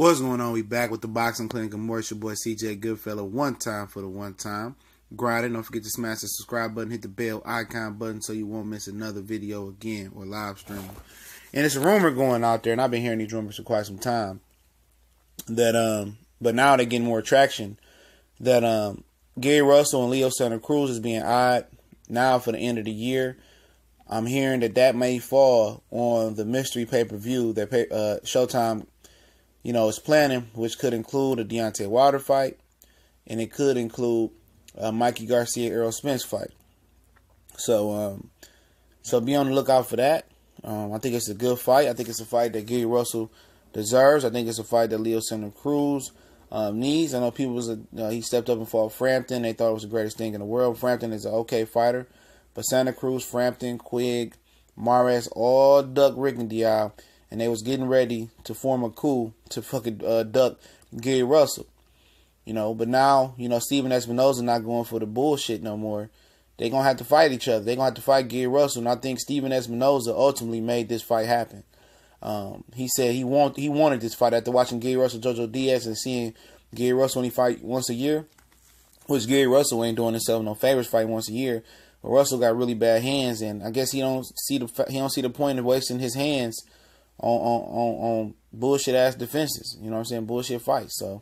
What's going on? We back with the Boxing Clinic. I'm your boy CJ Goodfellow. One time for the one time. Grind it. Don't forget to smash the subscribe button. Hit the bell icon button so you won't miss another video again or live stream. And it's a rumor going out there, and I've been hearing these rumors for quite some time, that but now they're getting more traction, that Gary Russell and Leo Santa Cruz is being eyed now for the end of the year. I'm hearing that may fall on the mystery pay-per-view that Showtime is planning, which could include a Deontay Wilder fight, and it could include Mikey Garcia Errol Spence fight. So be on the lookout for that. I think it's a good fight. I think it's a fight that Gary Russell deserves. I think it's a fight that Leo Santa Cruz needs. I know people he stepped up and fought Frampton. They thought it was the greatest thing in the world. Frampton is an okay fighter, but Santa Cruz, Frampton, Quigg, Mares all ducked Rigondeaux. And they was getting ready to form a coup to fucking duck Gary Russell. But now, Steven Espinoza not going for the bullshit no more. They going to have to fight each other. They going to have to fight Gary Russell. And I think Steven Espinoza ultimately made this fight happen. He said he wanted this fight after watching Gary Russell, Jojo Diaz, and seeing Gary Russell only fight once a year. Which Gary Russell ain't doing himself no favors fighting once a year. But Russell got really bad hands, and I guess he don't see the point of wasting his hands on bullshit ass defenses, bullshit fights. So,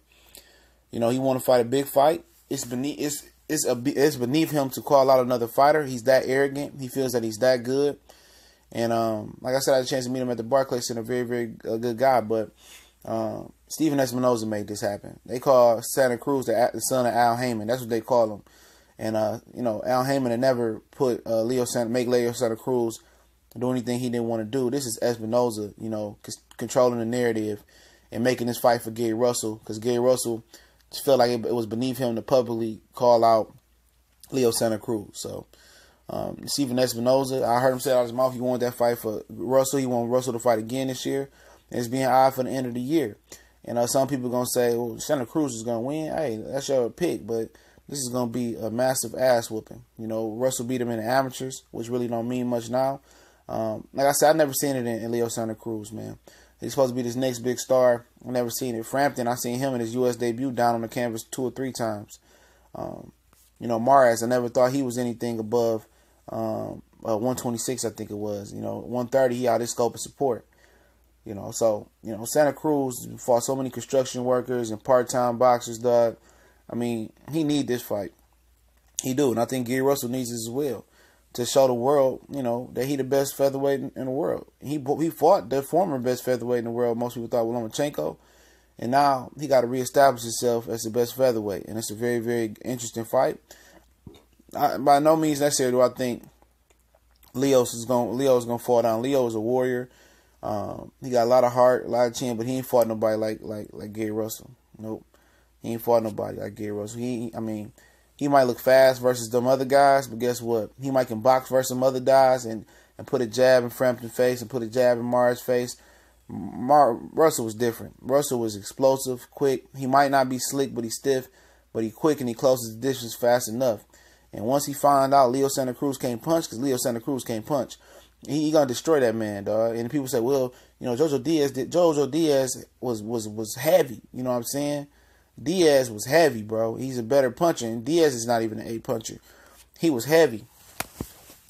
he want to fight a big fight. It's beneath him to call out another fighter. He's that arrogant. He feels that he's that good. And like I said, I had a chance to meet him at the Barclays Center. Very, very good guy. But Steven Espinoza made this happen. They call Santa Cruz the son of Al Heyman. That's what they call him. And Al Heyman had never put Leo Santa Cruz do anything he didn't want to do. This is Espinoza, controlling the narrative and making this fight for Gary Russell, because Gary Russell just felt like it was beneath him to publicly call out Leo Santa Cruz. So, Steven Espinoza, I heard him say out of his mouth he wanted that fight for Russell. He wanted Russell to fight again this year. And it's being eyed for the end of the year. And some people are going to say, well, Santa Cruz is going to win. Hey, that's your pick, but this is going to be a massive ass whooping. Russell beat him in the amateurs, which really don't mean much now. Like I said, I've never seen it in Leo Santa Cruz, man. He's supposed to be this next big star. I've never seen it. Frampton, I seen him in his U.S. debut down on the canvas 2 or 3 times. Mares, I never thought he was anything above 126, I think it was. 130, he out his scope of support. Santa Cruz fought so many construction workers and part-time boxers, dog. I mean, he need this fight. He do, and I think Gary Russell needs it as well, to show the world, that he the best featherweight in the world. He fought the former best featherweight in the world. Most people thought Lomachenko. And now he got to reestablish himself as the best featherweight. And it's a very, very interesting fight. By no means necessary do I think Leo's going to fall down. Leo is a warrior. He got a lot of heart, a lot of chin, but he ain't fought nobody like Gary Russell. Nope. He ain't fought nobody like Gary Russell. He might look fast versus them other guys, but guess what? He might can box versus some other guys and put a jab in Frampton's face and put a jab in Mars' face. Russell was different. Russell was explosive, quick. He might not be slick, but he's stiff. But he quick and he closes the distance fast enough. And once he found out Leo Santa Cruz can't punch, because Leo Santa Cruz can't punch, he gonna destroy that man, dog. And people say, well, Jojo Diaz was heavy. You know what I'm saying? Diaz was heavy, bro. He's a better puncher, and Diaz is not even an A puncher. He was heavy,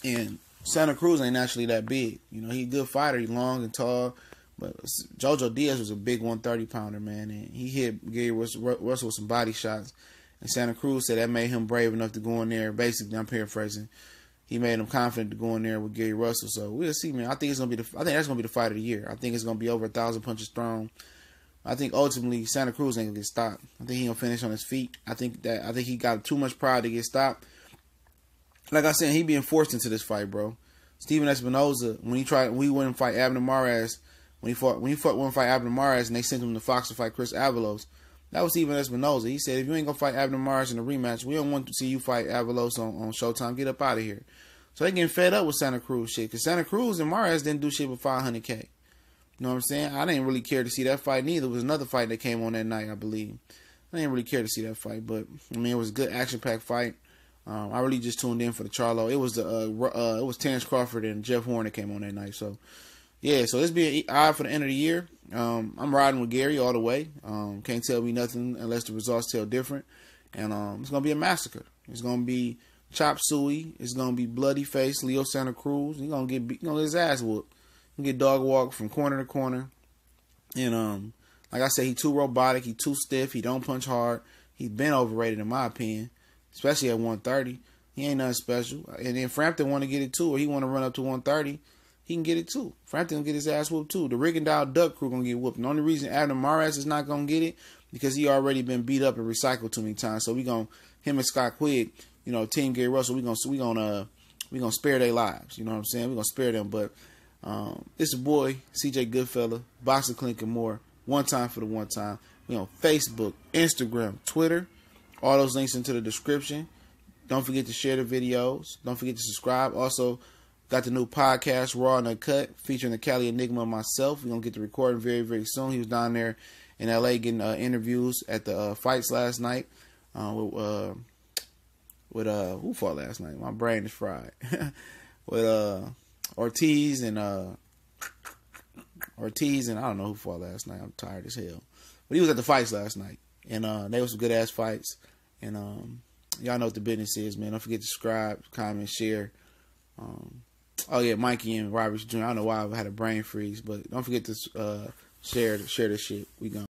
and Santa Cruz ain't actually that big. He's a good fighter. He's long and tall, but Jojo Diaz was a big 130-pounder, man, and he hit Gary Russell with some body shots. And Santa Cruz said that made him brave enough to go in there. Basically, I'm paraphrasing. He made him confident to go in there with Gary Russell. So we'll see, man. I think that's gonna be the fight of the year. I think it's gonna be over 1,000 punches thrown. I think ultimately Santa Cruz ain't gonna get stopped. I think he gonna finish on his feet. I think he got too much pride to get stopped. Like I said, he being forced into this fight, bro. Steven Espinoza, when he went and fight Abner Mares, when he went and fight Abner Mares, and they sent him to Fox to fight Chris Avalos, that was Steven Espinoza. He said, if you ain't gonna fight Abner Mares in a rematch, we don't want to see you fight Avalos on Showtime. Get up out of here. So they getting fed up with Santa Cruz shit, because Santa Cruz and Mares didn't do shit with $500K. You know what I'm saying? I didn't really care to see that fight neither. It was another fight that came on that night, I believe. I didn't really care to see that fight, but it was a good action-packed fight. I really just tuned in for the Charlo. It was Terrence Crawford and Jeff Horn that came on that night. So yeah, so this be an eye for the end of the year. I'm riding with Gary all the way. Can't tell me nothing unless the results tell different. And it's gonna be a massacre. It's gonna be Chop Suey. It's gonna be Bloody Face Leo Santa Cruz. He's gonna get his ass whooped. He get dog walked from corner to corner. And like I said, he too robotic. He too stiff. He don't punch hard. He's been overrated in my opinion, especially at 130. He ain't nothing special. And then Frampton want to get it too, or he want to run up to 130. He can get it too. Frampton gonna get his ass whooped too. The Rigondeaux Duck crew gonna get whooped. And the only reason Abner Maras is not gonna get it because he already been beat up and recycled too many times. So we gonna him and Scott Quigg, Team Gary Russell, we gonna spare their lives. You know what I'm saying? We gonna spare them. But it's a boy, CJ Goodfella, Boxing Clinic and more. One time for the one time. We on Facebook, Instagram, Twitter. All those links into the description. Don't forget to share the videos. Don't forget to subscribe. Also, got the new podcast, Raw and Uncut, featuring the Cali Enigma and myself. We're going to get the recording very, very soon. He was down there in L.A. getting interviews at the fights last night. With who fought last night? My brain is fried. With Ortiz and I don't know who fought last night. I'm tired as hell. But he was at the fights last night. And they were some good-ass fights. And y'all know what the business is, man. Don't forget to subscribe, comment, share. Oh yeah, Mikey and Robert Jr. I don't know why I had a brain freeze, but don't forget to share this shit. We gone.